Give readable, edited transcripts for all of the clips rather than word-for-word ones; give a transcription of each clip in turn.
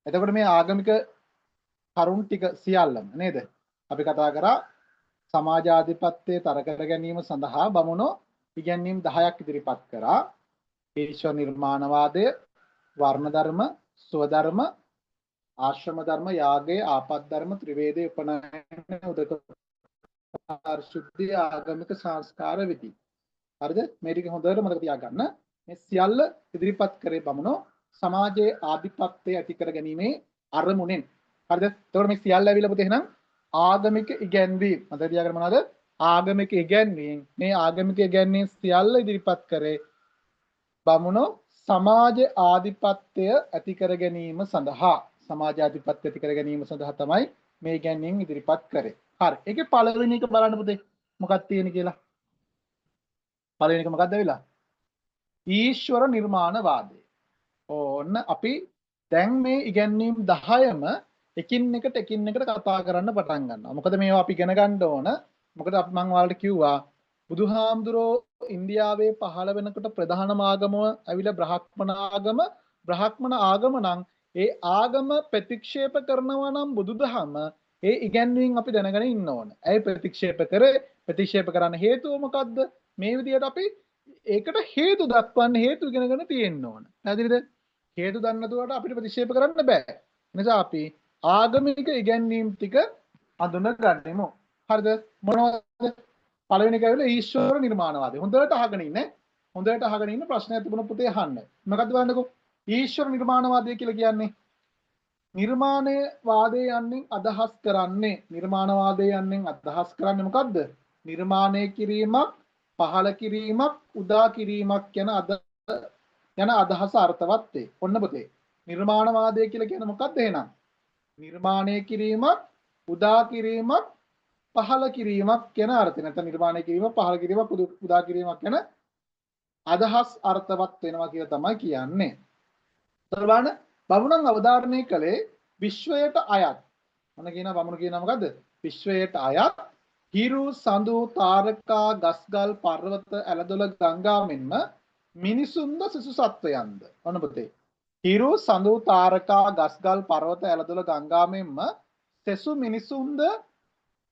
එතකොට මේ ආගමික කරුණු ටික සියල්ලම නේද? අපි කතා කරා සමාජාධිපත්‍යය තර කර ගැනීම සඳහා බමුණෝ ඉගැන්වීම් 10ක් ඉදිරිපත් කරා. ඊශ්වර නිර්මාණවාදය, වර්ණ ධර්ම, ස්වධර්ම, ආශ්‍රම ධර්ම, යාගය, ආපත් ධර්ම, ත්‍රිවේදය, උපනයන, උදක පාරිශුද්ධිය, ආගමික සංස්කාර විධි. හරිද? මේ ටික හොඳට මතක තියාගන්න. මේ සියල්ල ඉදිරිපත් කරේ බමුණෝ සමාජයේ ආධිපත්‍යය ඇති කර ගැනීමේ අරමුණෙන්. හරිද? එතකොට මේ සියල්ල ඇවිල්ලා පුතේ එහෙනම් ආගමික ඉගැන්වීම්. මතක තියාගන්න මොනවද? ආගමික ඉගැන්වීම්. මේ ආගමික ඉගැන්වීම් සියල්ල ඉදිරිපත් කරේ බමුණෝ සමාජ ආධිපත්‍යය ඇති කර ගැනීම සඳහා. සමාජ ආධිපත්‍යය ඇති කර ගැනීම සඳහා තමයි මේ ඉගැන්වීම් ඉදිරිපත් කරේ. හරි. ඒකේ පළවෙනි එක බලන්න පුතේ. මොකක්ද තියෙන්නේ කියලා. පළවෙනි එක මොකක්ද වෙලා? ඊශ්වර නිර්මාණවාදය. ඕන්න අපි දැන් මේ ඉගැන්වීම් 10ම එකින් එකට කතා කරන්න පටන් ගන්නවා. මොකද මේවා අපි ඉගෙන ගන්න ඕන. මොකද මම ඔයාලට කිව්වා බුදුහාමුදුරෝ ඉන්දියාවේ පහළ වෙනකොට ප්‍රධානම ආගම ඇවිල්ලා බ්‍රාහ්මණ ආගම නම් ඒ ආගම ප්‍රතික්ෂේප කරනවා නම් බුදුදහම ඒ ඉගැන්වීම් අපි දැනගෙන ඉන්න ඕන. ඇයි ප්‍රතික්ෂේප කරන්න හේතුව මොකද්ද? මේ විදිහට අපි ඒකට හේතු දක්වන්න හේතු ඉගෙනගෙන තියෙන්න ඕන. පැහැදිලිද? හේතු දන්නේ නැතුවට අපිට ප්‍රතික්ෂේප කරන්න බෑ. නිසා අපි ආගමික ඉගැන්වීම් ටික අඳුනගන්නෙමු. හරිද? මොනවද? පළවෙනි එක ඇවිල්ලා ඊශ්වර නිර්මාණවාදය. හොඳට අහගෙන ඉන්න. හොඳට අහගෙන ඉන්න ප්‍රශ්නයක් තිබුණ පුතේ අහන්න. මොකද්ද බලන්නකෝ. ඊශ්වර නිර්මාණවාදය කියලා කියන්නේ නිර්මාණවාදය යන්නේ අදහස් කරන්නේ මොකද්ද? නිර්මාණය කිරීමක්, පහළ කිරීමක්, උදා කිරීමක් යන අදහස අර්ථවත් වේ. ඔන්න පුතේ. නිර්මාණවාදය කියලා කියන්නේ මොකද්ද එහෙනම්? නිර්මාණය කිරීමක්, උදා කිරීමක්, පහළ කිරීමක් කියන අර්ථය. නැත්නම් නිර්මාණය කිරීමක්, පහළ කිරීමක්, උදා කිරීමක් කියන අදහස් අර්ථවත් වෙනවා කියලා තමයි කියන්නේ. බලන්න බමුණන් අවධාරණය කළේ විශ්වයට අයත්. බමුණ කියනවා මොකද්ද? විශ්වයට අයත් හිරු, සඳු, තාරකා, ගස්ගල්, පර්වත, ඇලදොල, ගංගා මෙන්ම මිනිසුන්ද සිසු සත්වයන්ද. ඔන්න පුතේ. හිරු, සඳු, තාරකා, ගස්ගල්, පර්වත, ඇලදොල, ගංගා මෙන්ම සෙසු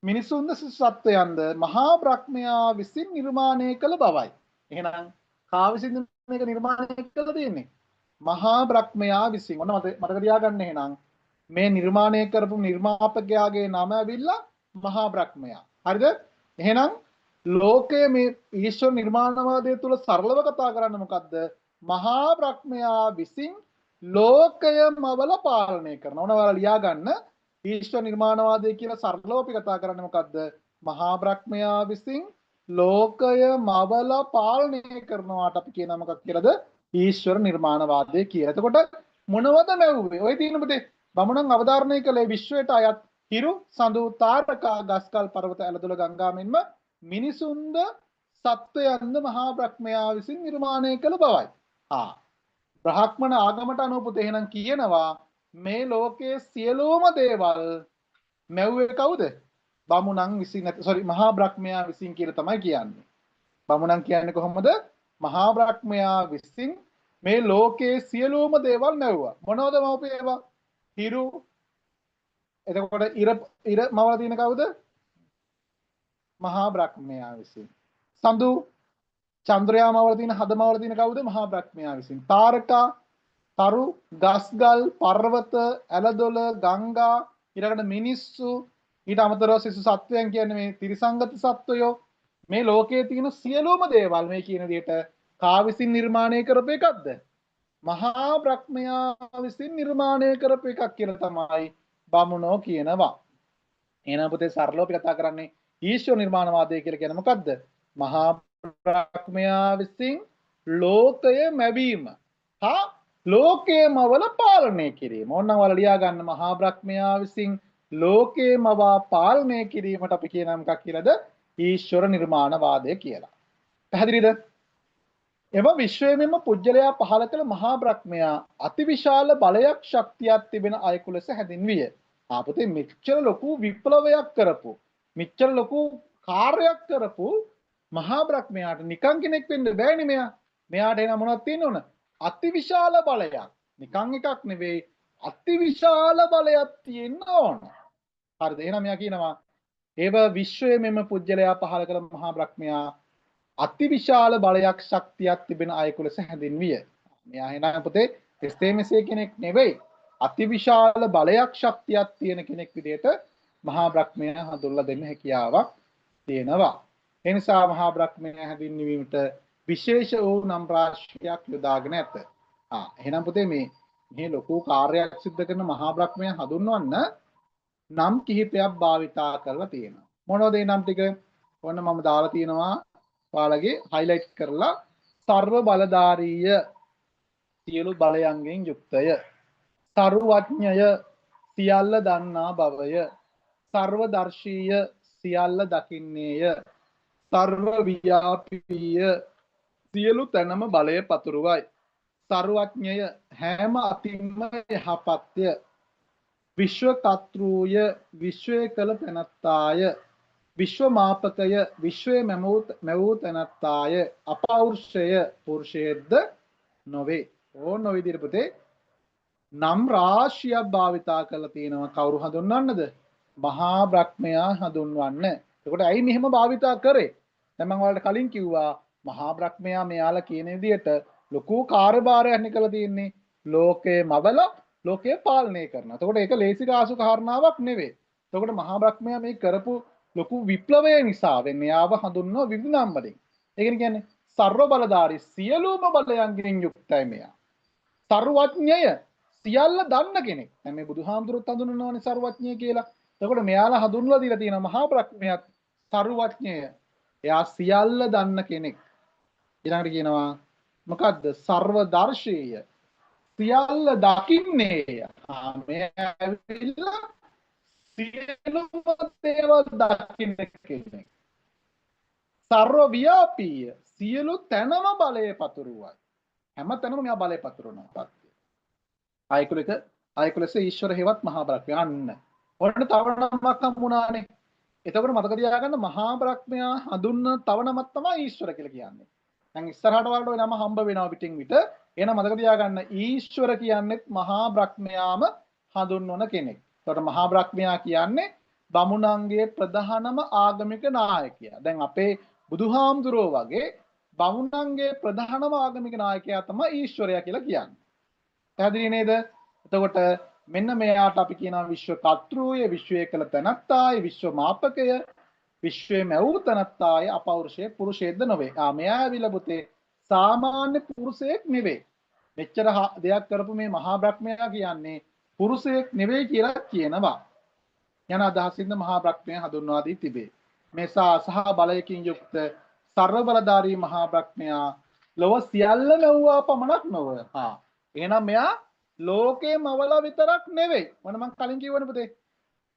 මිනිසුන්ද සිසු සත්වයන්ද මහා බ්‍රහ්මයා විසින් නිර්මාණය කළ බවයි. එහෙනම් කා විසින්ද මේක නිර්මාණය කළා තියෙන්නේ? මහා බ්‍රහ්මයා විසින්. ඔන්න මතක තියාගන්න. එහෙනම් මේ නිර්මාණය කරපු නිර්මාපකයාගේ නම ඇවිල්ලා මහා බ්‍රහ්මයා. හරිද? එහෙනම් ලෝකයේ මේ ඊශ්වර නිර්මාණවාදය තුල සරලව කතා කරන්නේ මොකද්ද? මහා බ්‍රහ්මයා විසින් ලෝකයමවල පාලනය කරනවා. ඔන්න ලියා ගන්න. ඊශ්වර නිර්මාණවාදය කියලා සරලව අපි කතා කරන්නේ මොකද්ද? මහා බ්‍රහ්මයා විසින් ලෝකයමවල පාලනය කරනවාට අපි කියනවා මොකක්ද කියලාද? ඊශ්වර නිර්මාණවාදය කියලා. එතකොට මොනවද නැවුවේ? ඔය තියෙන පුතේ බමුණන් අවධාරණය කළේ විශ්වයට අයත් හිරු, සඳු, තාරකා, ගස්කල්, පර්වත, ඇලදොල, ගංගා මෙන්ම මිනිසුන්ද සත්වයන්ද මහා බ්‍රහ්මයා විසින් නිර්මාණය කළ බවයි. බ්‍රාහ්මණ ආගමට අනුව පුතේ එහෙනම් කියනවා මේ ලෝකයේ සියලුම දේවල් මැව්වේ කවුද? බමුණන් විසින් මහා බ්‍රහ්මයා විසින් කියලා තමයි කියන්නේ. බමුණන් කියන්නේ කොහොමද? මහා බ්‍රහ්මයා විසින් මේ ලෝකයේ සියලුම දේවල් මැව්වා. මොනවද මවපේ ඒවා? හිරු. එතකොට ඉර මවලා තියෙන කවුද? මහා බ්‍රහ්මයා විසින්. සඳු චන්ද්‍රයා මවලා තියෙන හද මවලා තියෙන කවුද? මහා බ්‍රහ්මයා විසින්. තාරකා තරු, ගස්ගල්, පර්වත, ඇලදොල, ගංගා, ඊළඟට මිනිස්සු, ඊට අමතරව සිසු සත්වයන් කියන්නේ මේ ත්‍රිසංගත සත්වයෝ. මේ ලෝකයේ තියෙන සියලුම දේවල් මේ කියන විදිහට කා විසින් නිර්මාණය කරපු එකක්ද? මහා බ්‍රහ්මයා විසින් නිර්මාණය කරපු එකක් කියලා තමයි බමුණෝ කියනවා. එහෙනම් පුතේ සරලව අපි කතා කරන්නේ ඊශ්වර නිර්මාණවාදය කියලා කියන්නේ මොකද්ද? මහා බ්‍රහ්මයා විසින් ලෝකය මැවීම. ලෝකයමවල පාලනය කිරීම. ඕනනම් ඔයාලා ලියා ගන්න මහා බ්‍රහ්මයා විසින් ලෝකයමවා පාලනය කිරීමට අපි කියන මොකක් කියලාද? ඊශ්වර නිර්මාණවාදය කියලා. පැහැදිලිද? එම විශ්වයේම පුජ්‍යලයා පහළ කළ මහා බ්‍රහ්මයා අතිවිශාල බලයක් ශක්තියක් තිබෙන අයෙකු ලෙස හැඳින්විය. ආපතේ මෙච්චර ලොකු විප්ලවයක් කරපු, මෙච්චර ලොකු කාර්යයක් කරපු මහා බ්‍රහ්මයාට නිකන් කෙනෙක් වෙන්න බෑනේ මෙයා. මෙයාට එන මොනවද තියෙන්න ඕන? අතිවිශාල බලයක්. නිකන් එකක් නෙවෙයි, අතිවිශාල බලයක් තියෙන්න ඕන. හරිද? එහෙනම් මෙයා කියනවා ඒව විශ්වයේ මෙම පුජ්‍යලයා පහල කළ මහා බ්‍රහ්මයා අතිවිශාල බලයක් ශක්තියක් තිබෙන අයෙකු ලෙස හැඳින්විය. මෙයා එහෙනම් පුතේ එසේ මෙසේ කෙනෙක් නෙවෙයි. අතිවිශාල බලයක් ශක්තියක් තියෙන කෙනෙක් විදිහට මහා බ්‍රහ්මයා හඳුන්වලා දෙන්න හැකියාවක් තියෙනවා. ඒ නිසා මහා බ්‍රහ්මයා හැඳින්වීමට විශේෂ වූ නම් රාශියක් යොදාගෙන ඇත. එහෙනම් පුතේ මේ ලොකු කාර්යයක් සිදු කරන මහා බ්‍රහ්මයා හඳුන්වන්න නම් කිහිපයක් භාවිතා කරලා තියෙනවා. මොනවද ඒ නම් ටික? ඔන්න මම දාලා තියෙනවා ඔයාලගේ highlight කරලා සර්ව බලධාරීය සියලු බලයන්ගෙන් යුක්තය. සර්වඥය සියල්ල දන්නා බවය. සර්වදර්ශීය සියල්ල දකින්නේය. සර්ව ව්‍යාපීය සියලු තැනම බලය පතුරුවයි. සර්වඥය හැම අතින්ම යහපත්ය. විශ්වකර්තෘය විශ්වය කළ තැනැත්තාය. විශ්වමාපකය විශ්වය මැවූ තැනැත්තාය. අපෞරුෂය පුරුෂයෙක්ද නොවේ. ඕන ඔය විදිහට පුතේ නම් රාශියක් භාවිතා කරලා තියෙනවා. කවුරු හඳුන්වන්නද? මහා බ්‍රහ්මයා හඳුන්වන්න. එතකොට ඇයි මෙහෙම භාවිතා කරේ? දැන් මම ඔයාලට කලින් කිව්වා මහා බ්‍රහ්මයා මෙයාලා කියන විදිහට ලොකු කාර්යභාරයක් නිකලා තියෙන්නේ. ලෝකේ මවල ලෝකය පාලනය කරනවා. එතකොට ඒක ලේසි කාසු කාරණාවක් නෙවෙයි. එතකොට මහා බ්‍රහ්මයා මේ කරපු ලොකු විප්ලවය නිසා මෙයාව හඳුන්වන විවිධ නම් වලින්. ඒ කියන්නේ සර්ව බලධාරී සියලුම බලයන්ගෙන් යුක්තයි මෙයා. සර්වඥය සියල්ල දන්න කෙනෙක්. දැන් මේ බුදුහාමුදුරුවෝ හඳුන්වනවානේ සර්වඥය කියලා. එතකොට මෙයාලා හඳුන්වලා දීලා තියෙන මහා බ්‍රහ්මයාත් සර්වඥය. එයා සියල්ල දන්න කෙනෙක්. ඊළඟට කියනවා මොකද්ද? සර්වදර්ශීය සියල්ල දකින්නේය. මෙයා ඇවිල්ලා සියලුම දේවල් දකින්න කෙනෙක්. සර්ව ව්‍යාපීය සියලු තැනම බලය පතුරුවයි. හැම තැනම මෙයා බලය පතුරවනවා. ආයකුලස ඊශ්වර හේවත් මහා බ්‍රහ්මයා අන්න. ඔන්න තව නමක් හම්බුණානේ. එතකොට මතක තියාගන්න මහා බ්‍රහ්මයා හඳුන්වන තව නමක් තමයි ඊශ්වර කියලා කියන්නේ. දැන් ඉස්සරහට වලට ওই නම හම්බ වෙනවා පිටින් පිට. එහෙනම් මතක තියාගන්න ඊශ්වර කියන්නේ මහා බ්‍රහ්මයාම හඳුන්වන කෙනෙක්. එතකොට මහා බ්‍රහ්මයා කියන්නේ බමුණන්ගේ ප්‍රධානම ආගමික නායකයා. දැන් අපේ බුදුහාමුදුරුවෝ වගේ බමුණන්ගේ ප්‍රධානම ආගමික නායකයා තමයි ඊශ්වරයා කියලා කියන්නේ. පැහැදිලි නේද? එතකොට මෙන්න මෙයාට අපි කියනවා විශ්ව කර්තෘය, විශ්වය කළ තැනැත්තාය, විශ්ව මාපකය, විශ්වය මැවූ තැනැත්තාය, අපෞරුෂය පුරුෂයෙක්ද නොවේ. මෙයා ඇවිල්ලා පුතේ සාමාන්‍ය පුරුෂයෙක් නෙවෙයි. මෙච්චර දෙයක් කරපු මේ මහා බ්‍රහ්මයා කියන්නේ පුරුෂයෙක් නෙවෙයි කියලා කියනවා. යන අදහසින්ද මහා බ්‍රහ්මයා හඳුන්වා දී තිබේ. මේ සහ බලයකින් යුක්ත සර්ව බලධාරී මහා බ්‍රහ්මයා ලොව සියල්ල මැව්වා පමණක් නොව. එහෙනම් මෙයා ලෝකේ මවලා විතරක් නෙවෙයි. මම කලින් කිව්වනේ පුතේ.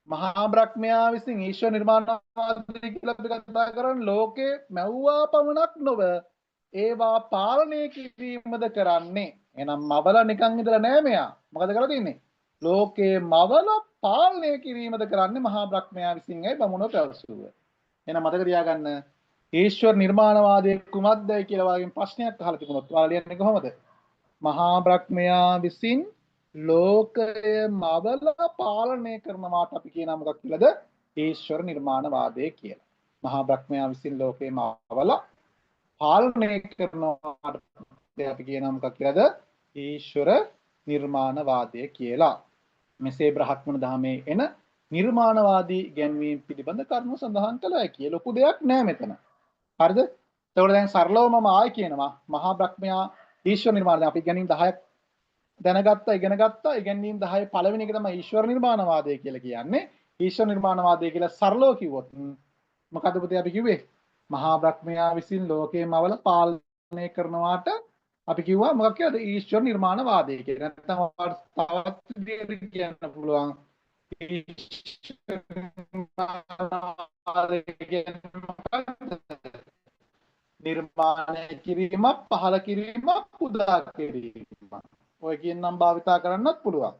මහා බ්‍රහ්මයා විසින් ඊශ්වර නිර්මාණවාදී කියලා අපි කතා කරන්නේ ලෝකේ මැව්වා පමණක් නොව ඒවා පාලනය කිරීමද කරන්නේ. එහෙනම් මවලා නිකන් ඉඳලා නෑ මෙයා. මොකද කරලා තින්නේ? ලෝකේ මවලා පාලනය කිරීමද කරන්නේ මහා බ්‍රහ්මයා විසින්යි බමුණෝ පැවසුව. එහෙනම් මතක තියාගන්න ඊශ්වර නිර්මාණවාදයේ කුමක්දයි කියලා වගේ ප්‍රශ්නයක් අහලා තිබුණොත් ඔයාලා ලියන්නේ කොහොමද? මහා බ්‍රහ්මයා විසින් ලෝකය මවලා පාලනය කරනවාට අපි කියනවා මොකක් කියලාද? ඊශ්වර නිර්මාණවාදය කියලා. මහා බ්‍රහ්මයා විසින් ලෝකය මවලා පාලනය කරනවාට අපි කියනවා මොකක් කියලාද? ඊශ්වර නිර්මාණවාදය කියලා. මෙසේ බ්‍රහ්මණ දහමේ එන නිර්මාණවාදී ගැන්වීම් පිළිබඳ කරුණු සඳහන් කළා කියලා ලොකු දෙයක් නෑ මෙතන. හරිද? එතකොට දැන් සරලව මම ආයෙ කියනවා මහා බ්‍රහ්මයා ඊශ්වර නිර්මාණය අපි ඉගෙනීම් 10ක් දැනගත්තා ඉගෙන ගත්තා. ඉගෙනීම් 10 පළවෙනි එක තමයි ඊශ්වර නිර්මාණවාදය කියලා කියන්නේ. ඊශ්වර නිර්මාණවාදය කියලා සරලව කිව්වොත් මොකද පුතේ අපි කිව්වේ? මහා බ්‍රහ්මයා විසින් ලෝකේ මවල පාලනය කරනවාට අපි කිව්වා මොකක් කියලාද? ඊශ්වර නිර්මාණවාදය කියලා. නැත්නම් තවත් විදිහකට කියන්න පුළුවන් නිර්මාණය කිරීමක්, පහළ කිරීමක්, පුදා කිරීමක්. ඔය කියන නම් භාවිතා කරන්නත් පුළුවන්.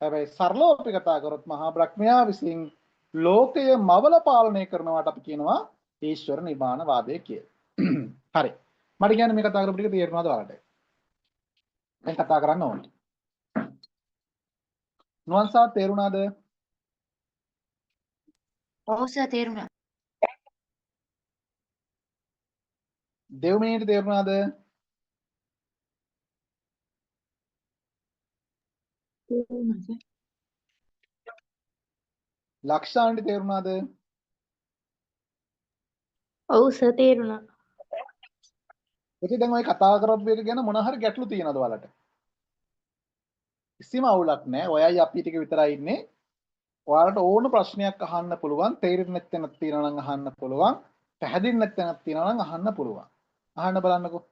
හැබැයි සරලව අපි කතා කරොත් මහා බ්‍රහ්මයා විසින් ලෝකය මවල පාලනය කරනවාට අපි කියනවා ඊශ්වර නිර්මාණවාදය කියලා. හරි. මට කියන්නේ මේ කතා කරපු ටික තේරුණාද ඔයාලට? දැන් කතා කරන්න ඕනේ. නුවන්සා තේරුණාද? ඔව් සර් තේරුණා. දෙව්මිනිට තේරුණාද? තේරුණා සර්. ලක්ෂාන්ට තේරුණාද? ඔව් සර් තේරුණා. ඉතින් දැන් ඔය කතා කරපු එක ගැන මොන හරි ගැටලු තියෙනවද ඔයාලට? කිසිම අවුලක් නැහැ. ඔයයි අපි ටික විතරයි ඉන්නේ. ඔයාලට ඕන ප්‍රශ්නයක් අහන්න පුළුවන්. තේරෙන්නේ නැත්නම් තියෙනවා නම් අහන්න පුළුවන්. පැහැදිලි නැත්නම් තියෙනවා නම් අහන්න පුළුවන්. අහන්න බලන්නකෝ.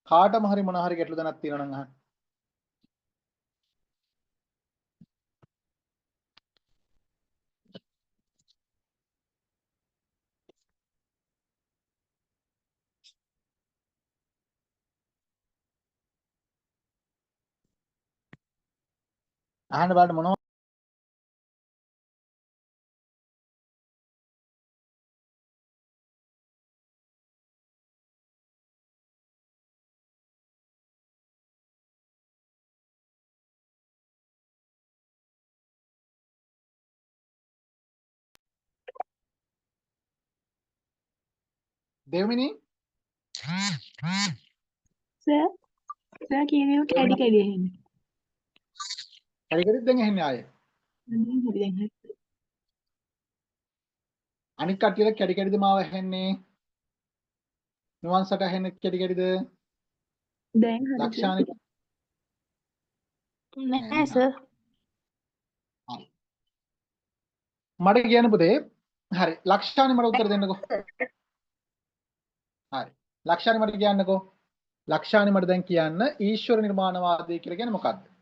කාටම හරි මොන හරි ගැටලු දැනක් තියෙනවා නම් අහන්න. අහන්න බලන්න මොනවා දෙව්මිනි සර් සර් කියන එක කැඩි කැඩි ඇහෙන්නේ. හරි කරිත් දැන් ඇහෙන්නේ ආයේ. දැන් හරි දැන් හරි. අනික් කට්ටියට කැඩි කැඩිද මාව ඇහෙන්නේ? නුවන්සට ඇහෙන්නේ කැඩි කැඩිද? දැන් හරි සර්. ලක්ෂානිට නෑ සර්. හරි. මට කියන්න පුතේ හරි ලක්ෂානි මට උත්තර දෙන්නකෝ. හරි. ලක්ෂානි මට කියන්නකෝ. ලක්ෂානි මට දැන් කියන්න ඊශ්වර නිර්මාණවාදය කියලා කියන්නේ මොකක්ද?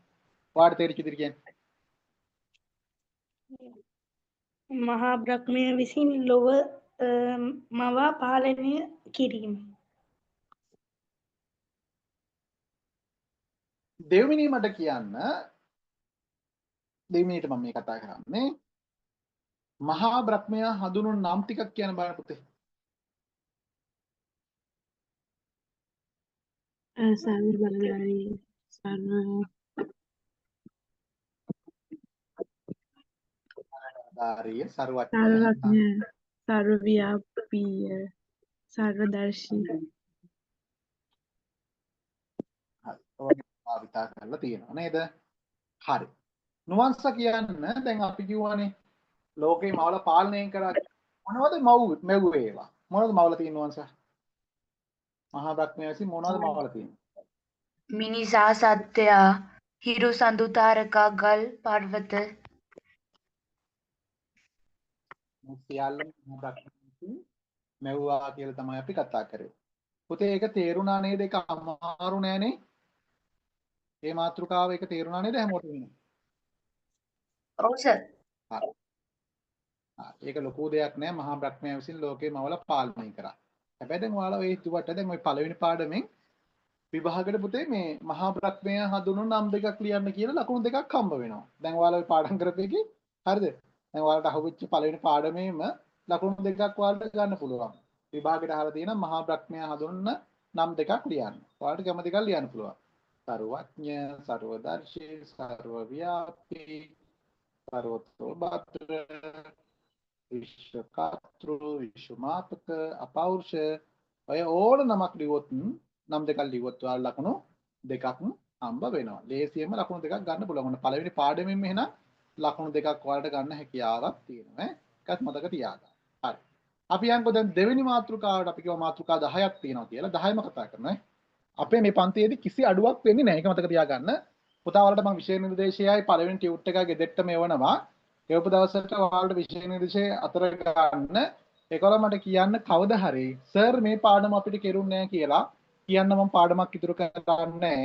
ඔයාලට තේරිච්ච විදිහට කියන්න. මහා බ්‍රහ්මය විසින් ලොව මවා පාලනය කිරීම. දෙව්මිනී මට කියන්න දෙව්මිනීට මම මේ කතා කරන්නේ මහා බ්‍රහ්මයා හඳුන්වන නම් ටිකක් කියන බලන්න පුතේ. සර්ව බලධාරී ධාරිය සර්වඥ සර්වඥ සර්වව්‍යාපීය සර්වදර්ශී. හරි. ඔය භාවිතා කරලා තියෙනවා නේද? හරි. නුවන්ස කියන්න දැන් අපි කියවනේ ලෝකේ මවල පාලනය කරා මොනවද මව් ඒවා? මොනවද මවල තියෙන නුවන්ස? මහා බ්‍රහ්මයා විසින් මොනවද මවල තියෙන්නේ? මිනිසා සත්වයා හිරු සඳු තාරකා ගල් පර්වත මේ සියල්ලම මහා බ්‍රහ්මයා විසින් මැව්වා කියලා තමයි අපි කතා කරේ. පුතේ ඒක තේරුණා නේද? ඒක අමාරු නෑනේ. මේ මාතෘකාව ඒක තේරුණා නේද හැමෝටම? ඔව් සර්. හරි. ඒක ලොකු දෙයක් නෑ මහා බ්‍රහ්මයා විසින් ලෝකේ මවල පාලනය කරා. හැබැයි දැන් ඔයාලා ඔය හිතුවට දැන් ওই පළවෙනි පාඩමෙන් විභාගෙට පුතේ මේ මහා බ්‍රහ්මයා හඳුන්වන නම් දෙකක් ලියන්න කියලා ලකුණු දෙකක් හම්බ වෙනවා. දැන් ඔයාලා ඔය පාඩම් කරපේකේ හරිද? දැන් ඔයාලට අහුවෙච්ච පළවෙනි පාඩමේම ලකුණු දෙකක් ඔයාලට ගන්න පුළුවන්. විභාගෙට අහලා තියෙන මහා බ්‍රහ්මයා හඳුන්වන නම් දෙකක් ලියන්න. ඔයාලට කැමති එකක් ලියන්න පුළුවන්. සර්වඥ, සර්වදර්ශී, සර්වව්‍යාපී, සර්වතෝබාත්‍ර, විශ්වකාතෘ, විශ්වමාපක, අපෞරුෂ ඔය ඕන නමක් ලියුවොත් නම් දෙකක් ලියුවොත් ඔයාලා ලකුණු දෙකක් හම්බ වෙනවා. ලේසියෙන්ම ලකුණු දෙකක් ගන්න පුළුවන්. ඔන්න පළවෙනි පාඩමෙන් එහෙනම් ලකුණු දෙකක් ඔයාලට ගන්න හැකියාවක් තියෙනවා. ඒකත් මතක තියාගන්න. හරි. අපි යන්කෝ දැන් දෙවෙනි මාතෘකාවට අපි කියව මාතෘකා 10ක් තියෙනවා කියලා. 10ම කතා කරනවා. අපේ මේ පන්තියේදී කිසි අඩුවක් වෙන්නේ නැහැ. ඒක මතක තියාගන්න. පුතා වලට මම විෂය නිර්දේශයයි පළවෙනි ටියුට් එක ගෙදෙට්ට මෙවනවා. ඒවපු දවසට ඔයාලට විෂය නිර්දේශය අතර ගන්න ඒකවල මට කියන්න කවදා හරි සර් මේ පාඩම අපිට කෙරුන්නේ නැහැ කියලා කියන්න මම පාඩමක් ඉතුරු කරන්නේ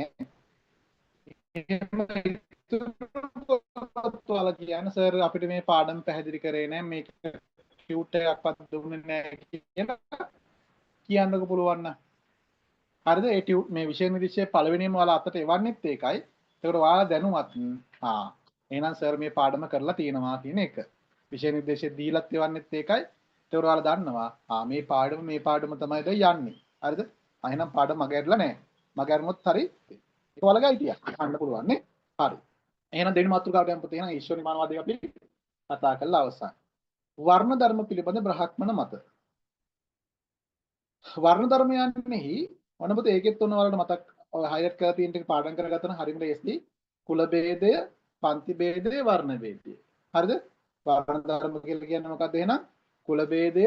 ඔයාලා කියන්න සර් අපිට මේ පාඩම පැහැදිලි කරේ නැහැ මේක ටියුට් එකක්වත් දුන්නේ නැහැ කියලා කියන්නකො පුළුවන් නම් හරිද ඒ ටියුට් මේ විෂය නිර්දේශයේ පළවෙනිම ඔයාලා අතට එවන්නෙත් ඒකයි ඒකට ඔයාලා දැනුවත් එහෙනම් සර් මේ පාඩම කරලා තියෙනවා කියන එක විෂය නිර්දේශය දීලත් එවන්නෙත් ඒකයි ඒකට ඔයාලා දන්නවා මේ පාඩම තමයි දැන් යන්නේ හරිද එහෙනම් පාඩම මග ඇරලා නැහැ මග ඇරුණොත් හරි ඒක ඔයාලගේ අයිතියක් අහන්න පුළුවන් නේ හරි එහෙනම් දෙවෙනි මාතෘකාවට යමු පුතේ. එහෙනම් ඊශ්වර නිර්මාණවාදී අපි කතා කරලා අවසන්. වර්ණ ධර්ම පිළිබඳ බ්‍රහ්මණ මත. වර්ණ ධර්මයන්ෙහි මොන පුතේ ඒකෙත් ඔන්න ඔයාලට මතක් හයිලයිට් කරලා තියෙන ටික පාඩම් කරගත්තා නම් හරියට එස්දී කුල ભેදය, පන්ති ભેදය, වර්ණ ભેදය. හරිද? වර්ණ ධර්ම කියලා කියන්නේ මොකක්ද එහෙනම්? කුල ભેදය,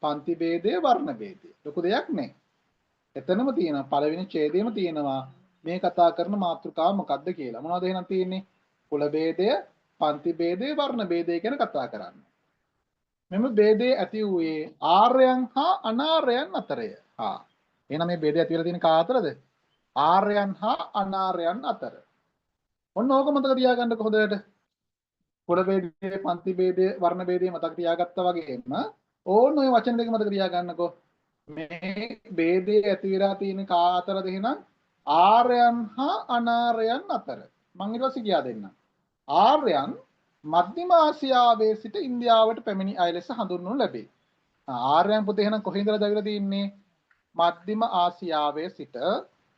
පන්ති ભેදය, වර්ණ ભેදය. ලොකු දෙයක් නෑ. එතනම තියෙනවා පළවෙනි ඡේදයේම තියෙනවා මේ කතා කරන මාතෘකාව මොකක්ද කියලා. මොනවද එහෙනම් තියෙන්නේ? කුල ભેදය, පන්ති ભેදය, වර්ණ ભેදය ගැන කතා කරන්නේ. මෙම ભેදයේ ඇති වූයේ ආර්යයන් හා අනාර්යයන් අතරය. එහෙනම් මේ ભેදය ඇති වෙලා තියෙන කා අතරද? ආර්යයන් හා අනාර්යයන් අතර. ඔන්න ඕක මතක තියාගන්න කොහොමද? කුල ભેදය, පන්ති ભેදය, වර්ණ ભેදය මතක තියාගත්තා වගේම ඕන ඔය වචන දෙක මතක තියාගන්නකෝ. මේ ભેදයේ ඇති වෙලා තියෙන කා අතරද එහෙනම් ආර්යයන් හා අනාර්යයන් අතර. මම ඊට පස්සේ කියා දෙන්නම්. ආර්යයන් මධ්‍යම ආසියාවේ සිට ඉන්දියාවට පැමිණි අය ලෙස හඳුන්වනු ලැබේ. ආර්යයන් පුතේ එහෙනම් කොහේ ඉඳලාද ඇවිල්ලා තින්නේ? මධ්‍යම ආසියාවේ සිට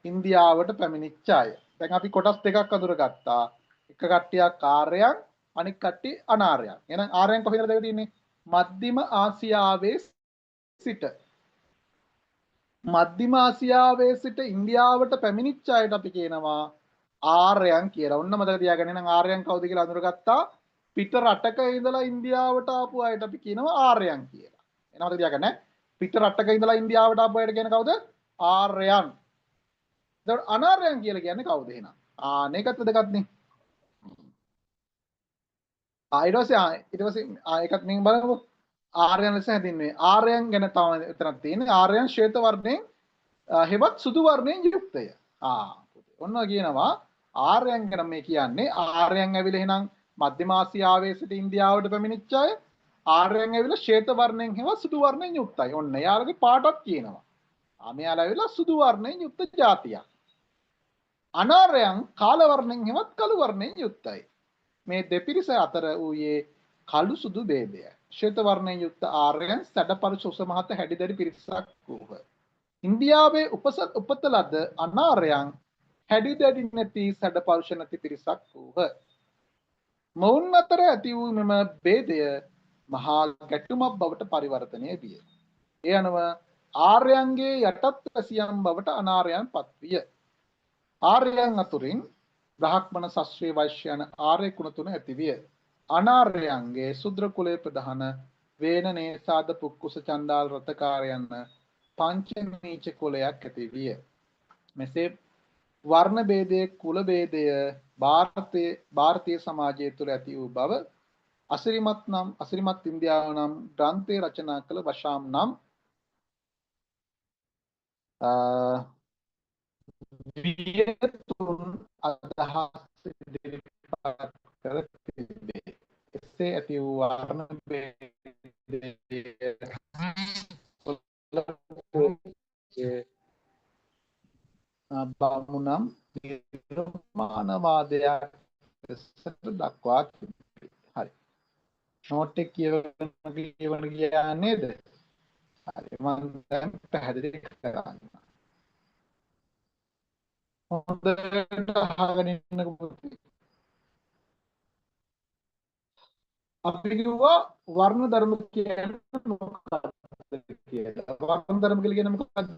ඉන්දියාවට පැමිණිච්ච අය. දැන් අපි කොටස් දෙකක් අඳුරගත්තා. එක කට්ටියක් ආර්යයන්, අනිත් කට්ටිය අනාර්යයන්. එහෙනම් ආර්යයන් කොහේ ඉඳලාද ඇවිල්ලා තින්නේ? මධ්‍යම ආසියාවේ සිට. මධ්‍යම ආසියාවේ සිට ඉන්දියාවට පැමිණිච්ච අයට අපි කියනවා ආර්යයන් කියලා. ඔන්න මතක තියාගන්න. එහෙනම් ආර්යයන් කවුද කියලා අඳුරගත්තා. පිට රටක ඉඳලා ඉන්දියාවට ආපු අයට අපි කියනවා ආර්යයන් කියලා. එහෙනම් මතක තියාගන්න. පිට රටක ඉඳලා ඉන්දියාවට ආපු අයට කියන්නේ කවුද? ආර්යයන්. එතකොට අනාර්යයන් කියලා කියන්නේ කවුද එහෙනම්? මේකත් වැදගත්නේ. ඊට පස්සේ ඒකත් මෙන් බලමු. ආර්යයන් ලෙස හැදින්වේ. ආර්යයන් ගැන තමයි එතනක් තියෙන්නේ. ආර්යයන් ශ්වේත වර්ණයෙන් හෙවත් සුදු වර්ණයෙන් යුක්තය. ඔන්න කියනවා ආර්යයන් ගැන මේ කියන්නේ ආර්යයන් ඇවිල්ලා එහෙනම් මධ්‍යම ආසියාවේ සිට ඉන්දියාවට පැමිණිච්ච අය. ආර්යයන් ඇවිල්ලා ශ්වේත වර්ණයෙන් හෙවත් සුදු වර්ණයෙන් යුක්තයි. ඔන්න යාළුවගේ පාටක් කියනවා. මෙයාලා ඇවිල්ලා සුදු වර්ණයෙන් යුක්ත ජාතියක්. අනාර්යයන් කාල වර්ණයෙන් හෙවත් කළු වර්ණයෙන් යුක්තයි. මේ දෙපිරිස අතර ඌයේ කළු සුදු ભેදයයි. ශ්වේත වර්ණයෙන් යුක්ත ආර්යයන් සැඩපරුෂ උස මහත හැඩිදරි පිරිසක් වූහ. ඉන්දියාවේ උපත ලද අනාර්යයන් හැඩිදරි නැති සැඩපරුෂ නැති පිරිසක් වූහ. මොවුන් අතර ඇති වූ මෙම ભેදය මහා ගැටුමක් බවට පරිවර්තනය විය. ඒ අනුව ආර්යයන්ගේ යටත් වැසියන් බවට අනාර්යයන් පත්විය. ආර්යයන් අතුරින් බ්‍රාහ්මණ, ශාස්ත්‍රීය, වෛශ්‍ය යන ආර්ය කුණ තුන ඇතිවිය. අනාර්යයන්ගේ ශුද්‍ර කුලයේ ප්‍රධාන වේන, නේසාද, පුක්කුස, චණ්ඩාල, රතකාර යන පංච නීච කුලයක් ඇතිවිය. මෙසේ වර්ණ ભેදයේ, කුල ભેදය ಭಾರತೀಯ සමාජය තුළ ඇති වූ බව අසිරිමත් ඉන්දියාව නම් ග්‍රන්ථය රචනා කළ වශාම් නම් වියතුන් අදහස් ඉදිරිපත් කර තිබේ. එසේ ඇති වූ වර්ණ ભેදය බමුණම් නිර්මාණවාදයක් ලෙසට දක්වා තිබේ. හරි. නෝට් එක කියවන ගියා නේද? හරි. මම දැන් පැහැදිලි කරගන්නම්. හොඳට අහගෙන ඉන්නකෝ. අපි කිව්වා වර්ණ ධර්ම කියන්නේ මොකක්ද කියලා. වර්ණ ධර්ම කියන්නේ මොකක්ද?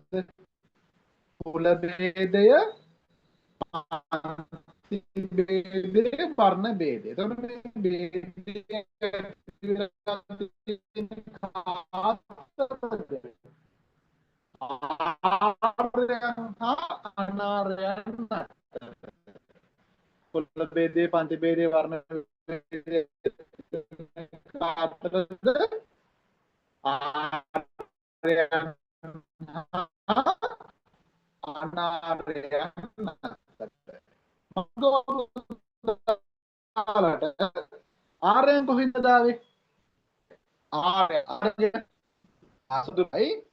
කුල ભેදය, පන්ති ભેදය, වර්ණ ભેදය. එතකොට මේ ආර්යයන් හා අනාර්යයන් කුල ભેදය, පන්ති ભેදය, වර්ණ ભેදය අතරද ආර්යයන් හා අනාර්යයන් ආර්යයන් කොහෙන්ද ආවේ? ආර්ය සුදුයි